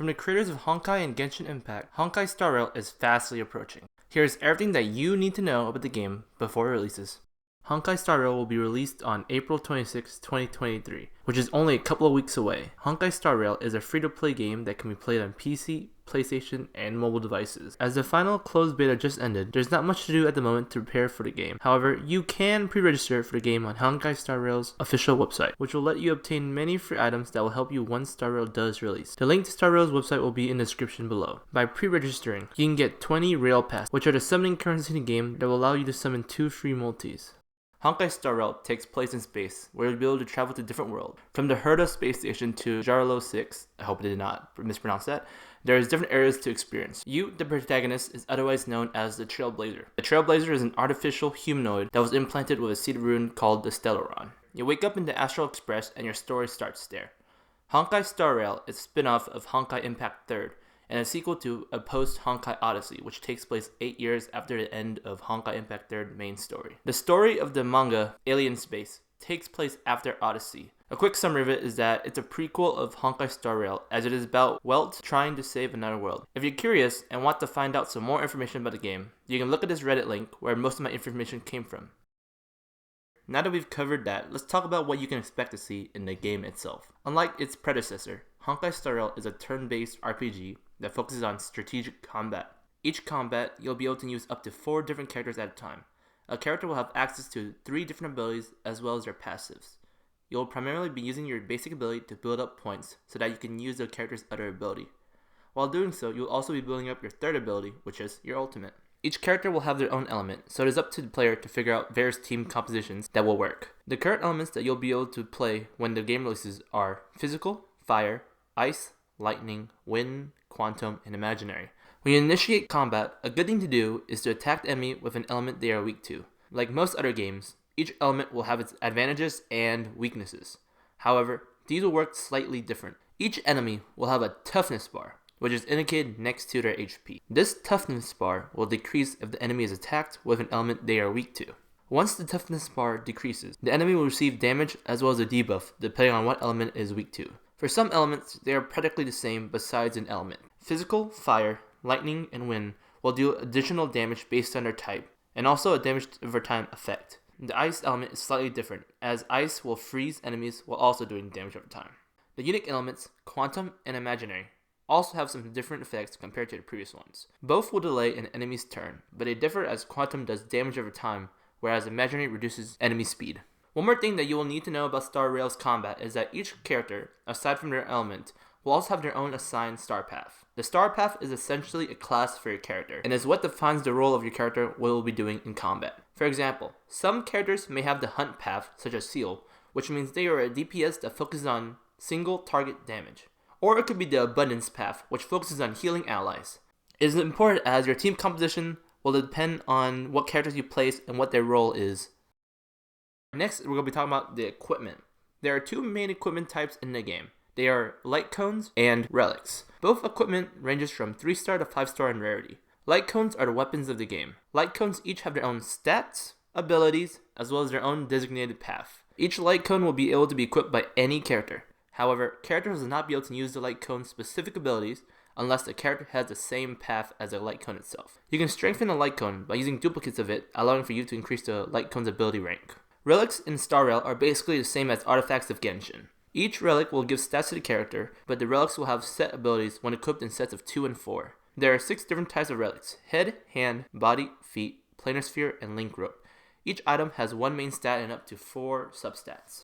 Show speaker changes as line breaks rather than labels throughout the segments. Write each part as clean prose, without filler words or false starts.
From the creators of Honkai and Genshin Impact, Honkai Star Rail is fastly approaching. Here's everything that you need to know about the game before it releases. Honkai Star Rail will be released on April 26, 2023, which is only a couple of weeks away. Honkai Star Rail is a free-to-play game that can be played on PC, PlayStation, and mobile devices. As the final closed beta just ended, there's not much to do at the moment to prepare for the game. However, you can pre-register for the game on Honkai Star Rail's official website, which will let you obtain many free items that will help you once Star Rail does release. The link to Star Rail's website will be in the description below. By pre-registering, you can get 20 Rail Pass, which are the summoning currency in the game that will allow you to summon 2 free multis. Honkai Star Rail takes place in space, where you'll be able to travel to different worlds. From the Herda space station to Jarlo 6, I hope I did not mispronounce that, there's different areas to experience. You, the protagonist, is otherwise known as the Trailblazer. The Trailblazer is an artificial humanoid that was implanted with a seed rune called the Stellaron. You wake up in the Astral Express and your story starts there. Honkai Star Rail is a spin-off of Honkai Impact 3rd, and a sequel to a post-Honkai Odyssey, which takes place 8 years after the end of Honkai Impact 3rd main story. The story of the manga, Alien Space, takes place after Odyssey. A quick summary of it is that it's a prequel of Honkai Star Rail, as it is about Welt trying to save another world. If you're curious and want to find out some more information about the game, you can look at this Reddit link where most of my information came from. Now that we've covered that, let's talk about what you can expect to see in the game itself. Unlike its predecessor, Honkai Star Rail is a turn-based RPG that focuses on strategic combat. Each combat, you'll be able to use up to 4 different characters at a time. A character will have access to 3 different abilities as well as their passives. You'll primarily be using your basic ability to build up points so that you can use the character's other ability. While doing so, you'll also be building up your third ability, which is your ultimate. Each character will have their own element, so it is up to the player to figure out various team compositions that will work. The current elements that you'll be able to play when the game releases are physical, fire, ice, lightning, wind, quantum, and imaginary. When you initiate combat, a good thing to do is to attack the enemy with an element they are weak to. Like most other games, each element will have its advantages and weaknesses. However, these will work slightly different. Each enemy will have a toughness bar, which is indicated next to their HP. This toughness bar will decrease if the enemy is attacked with an element they are weak to. Once the toughness bar decreases, the enemy will receive damage as well as a debuff depending on what element it is weak to. For some elements, they are practically the same besides an element. Physical, fire, lightning, and wind will do additional damage based on their type, and also a damage over time effect. The ice element is slightly different, as ice will freeze enemies while also doing damage over time. The unique elements, quantum and imaginary, also have some different effects compared to the previous ones. Both will delay an enemy's turn, but they differ as quantum does damage over time, whereas imaginary reduces enemy speed. One more thing that you will need to know about Star Rail's combat is that each character, aside from their element, will also have their own assigned star path. The star path is essentially a class for your character, and is what defines the role of your character will be doing in combat. For example, some characters may have the hunt path, such as Seal, which means they are a DPS that focuses on single target damage. Or it could be the abundance path, which focuses on healing allies. It is important as your team composition will depend on what characters you place and what their role is. Next, we're going to be talking about the equipment. There are 2 main equipment types in the game. They are light cones and relics. Both equipment ranges from 3-star to 5-star in rarity. Light cones are the weapons of the game. Light cones each have their own stats, abilities, as well as their own designated path. Each light cone will be able to be equipped by any character. However, characters will not be able to use the light cone's specific abilities unless the character has the same path as the light cone itself. You can strengthen a light cone by using duplicates of it, allowing for you to increase the light cone's ability rank. Relics in Star Rail are basically the same as artifacts of Genshin. Each relic will give stats to the character, but the relics will have set abilities when equipped in sets of 2 and 4. There are 6 different types of relics: head, hand, body, feet, planar sphere, and link rope. Each item has 1 main stat and up to 4 substats.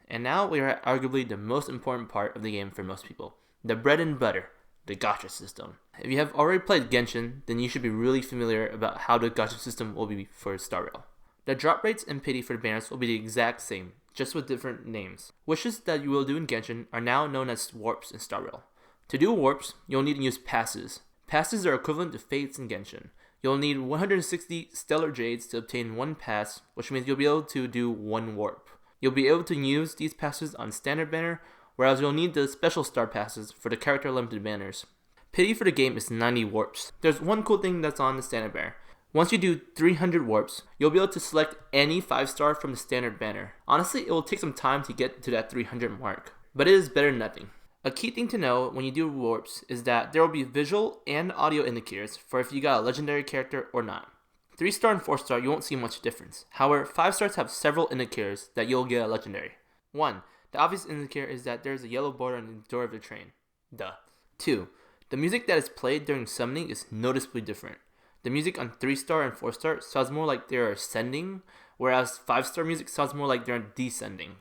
And now we are at arguably the most important part of the game for most people, the bread and butter, the gacha system. If you have already played Genshin, then you should be really familiar about how the gacha system will be for Star Rail. The drop rates and pity for the banners will be the exact same, just with different names. Wishes that you will do in Genshin are now known as warps in Star Rail. To do warps, you'll need to use passes. Passes are equivalent to fates in Genshin. You'll need 160 stellar jades to obtain 1 pass, which means you'll be able to do 1 warp. You'll be able to use these passes on standard banner, whereas you'll need the special star passes for the character limited banners. Pity for the game is 90 warps. There's one cool thing that's on the standard banner. Once you do 300 warps, you'll be able to select any 5-star from the standard banner. Honestly, it will take some time to get to that 300 mark, but it is better than nothing. A key thing to know when you do warps is that there will be visual and audio indicators for if you got a legendary character or not. 3-star and 4-star you won't see much difference. However, 5-stars have several indicators that you'll get a legendary. 1. The obvious indicator is that there's a yellow border on the door of the train. Duh. 2. The music that is played during summoning is noticeably different. The music on 3-star and 4-star sounds more like they're ascending, whereas 5-star music sounds more like they're descending.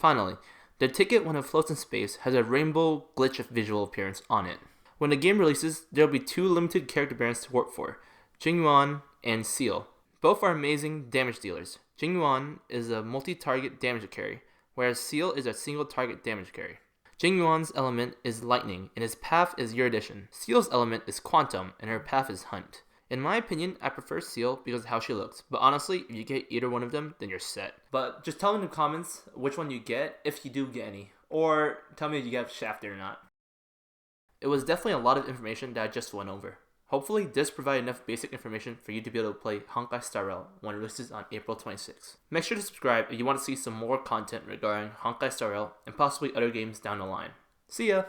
Finally, the ticket when it floats in space has a rainbow glitch visual appearance on it. When the game releases, there will be 2 limited character bands to warp for, Jingyuan and Seal. Both are amazing damage dealers. Jingyuan is a multi-target damage carry, whereas Seal is a single target damage carry. Jingyuan's element is lightning, and his path is erudition. Seal's element is quantum, and her path is hunt. In my opinion, I prefer Seal because of how she looks, but honestly, if you get either one of them, then you're set. But just tell me in the comments which one you get, if you do get any, or tell me if you get shafted or not. It was definitely a lot of information that I just went over. Hopefully, this provided enough basic information for you to be able to play Honkai Star Rail when it releases on April 26th. Make sure to subscribe if you want to see some more content regarding Honkai Star Rail and possibly other games down the line. See ya!